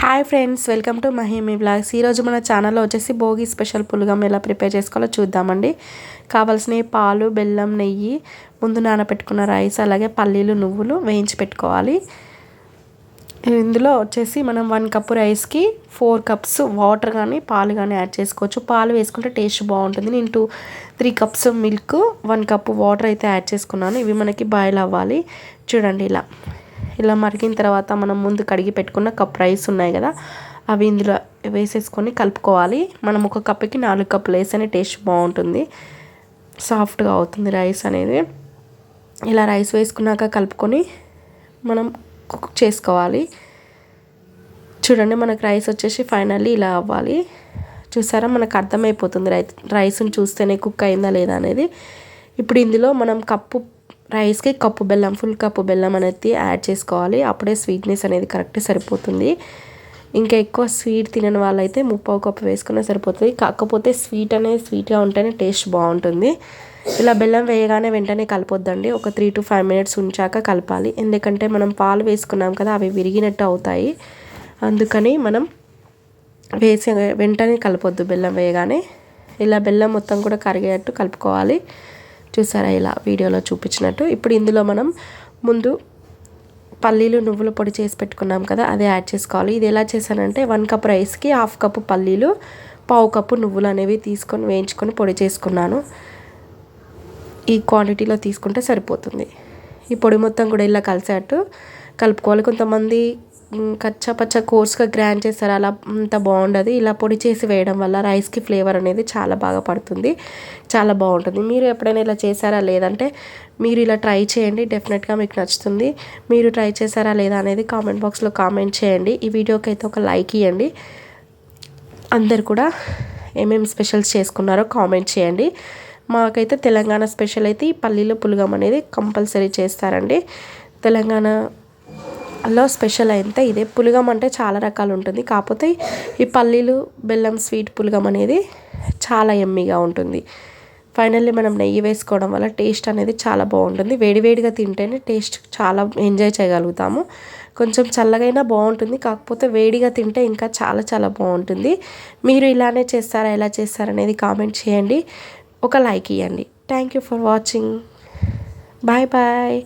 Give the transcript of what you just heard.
Hi friends, welcome to Mahimi vlogs. ఈరోజు మన ఛానల్లో వచ్చేసి భోగి స్పెషల్ పులగం ఎలా ప్రిపేర్ చేసుకోవాలో చూద్దామండి. కావాల్సిన పాలు, బెల్లం, నెయ్యి, ముందు నానబెట్టుకున్న రైస్, అలాగే పల్లీలు, నువ్వులు వేయించి పెట్టుకోవాలి. ఇందులో వచ్చేసి మనం 1 కప్పు రైస్కి 4 కప్స్ వాటర్ కానీ పాలు కానీ యాడ్ చేసుకోవచ్చు. పాలు వేసుకుంటే టేస్ట్ బాగుంటుంది. నేను 3 కప్స్ మిల్క్, 1 కప్పు వాటర్ అయితే యాడ్ చేసుకున్నాను. ఇవి మనకి బాయిల్ అవ్వాలి. చూడండి, ఇలా మరిగిన తర్వాత మనం ముందు కడిగి పెట్టుకున్న కప్ రైస్ ఉన్నాయి కదా, అవి ఇందులో వేసేసుకొని కలుపుకోవాలి. మనం 1 కప్పుకి 4 కప్పులు వేస్తేనే టేస్ట్ బాగుంటుంది, సాఫ్ట్గా అవుతుంది రైస్ అనేది. ఇలా రైస్ వేసుకున్నాక కలుపుకొని మనం కుక్ చేసుకోవాలి. చూడండి, మనకు రైస్ వచ్చేసి ఫైనల్లీ ఇలా అవ్వాలి. చూసారా, మనకు అర్థమైపోతుంది రైస్ని చూస్తేనే కుక్ అయిందా లేదా అనేది. ఇప్పుడు ఇందులో మనం రైస్కి కప్పు బెల్లం, ఫుల్ కప్పు బెల్లం అనేది యాడ్ చేసుకోవాలి. అప్పుడే స్వీట్నెస్ అనేది కరెక్ట్ సరిపోతుంది. ఇంకా ఎక్కువ స్వీట్ తినని వాళ్ళైతే 3/4 కప్పు వేసుకున్నా సరిపోతుంది. కాకపోతే స్వీట్గా ఉంటేనే టేస్ట్ బాగుంటుంది. ఇలా బెల్లం వేయగానే వెంటనే కలపొద్దండి. ఒక 3 to 5 minutes ఉంచాక కలపాలి. ఎందుకంటే మనం పాలు వేసుకున్నాం కదా, అవి విరిగినట్టు అవుతాయి. అందుకని మనం వెంటనే కలపొద్దు బెల్లం వేయగానే. ఇలా బెల్లం మొత్తం కూడా కరిగేటట్టు కలుపుకోవాలి. చూసారా, ఇలా వీడియోలో చూపించినట్టు. ఇప్పుడు ఇందులో మనం ముందు పల్లీలు, నువ్వుల పొడి చేసి పెట్టుకున్నాం కదా, అదే యాడ్ చేసుకోవాలి. ఇది ఎలా చేశానంటే 1 కప్ రైస్కి 1/2 కప్పు పల్లీలు, 1/4 కప్పు నువ్వులు అనేవి తీసుకొని వేయించుకొని పొడి చేసుకున్నాను. ఈ క్వాంటిటీలో తీసుకుంటే సరిపోతుంది. ఈ పొడి మొత్తం కూడా ఇలా కలిసేటట్టు కలుపుకోవాలి. కొంతమంది కచ్చా కోర్స్గా గ్రైండ్ చేస్తారు, అలా అంత బాగుండదు. ఇలా పొడి చేసి వేయడం వల్ల రైస్కి ఫ్లేవర్ అనేది చాలా బాగా పడుతుంది, చాలా బాగుంటుంది. మీరు ఎప్పుడైనా ఇలా చేశారా లేదంటే మీరు ఇలా ట్రై చేయండి, డెఫినెట్గా మీకు నచ్చుతుంది. మీరు ట్రై చేశారా లేదా అనేది కామెంట్ బాక్స్లో కామెంట్ చేయండి. ఈ వీడియోకి అయితే ఒక లైక్ ఇవ్వండి. అందరు కూడా ఏమేమి స్పెషల్స్ చేసుకున్నారో కామెంట్ చేయండి. మాకైతే తెలంగాణ స్పెషల్ అయితే ఈ పల్లీల పులగం అనేది కంపల్సరీ చేస్తారండి. తెలంగాణలో స్పెషల్ అయితే ఇదే. పులగం అంటే చాలా రకాలు ఉంటుంది, కాకపోతే ఈ పల్లీలు బెల్లం స్వీట్ పులగం అనేది చాలా యమ్మీగా ఉంటుంది. ఫైనల్లీ మనం నెయ్యి వేసుకోవడం వల్ల టేస్ట్ అనేది చాలా బాగుంటుంది. వేడివేడిగా తింటేనే టేస్ట్ చాలా ఎంజాయ్ చేయగలుగుతాము. కొంచెం చల్లగైనా బాగుంటుంది, కాకపోతే వేడిగా తింటే ఇంకా చాలా చాలా బాగుంటుంది. మీరు ఇలానే చేస్తారా, ఎలా చేస్తారనేది కామెంట్ చేయండి, ఒక లైక్ ఇవ్వండి. Thank you for watching. Bye bye.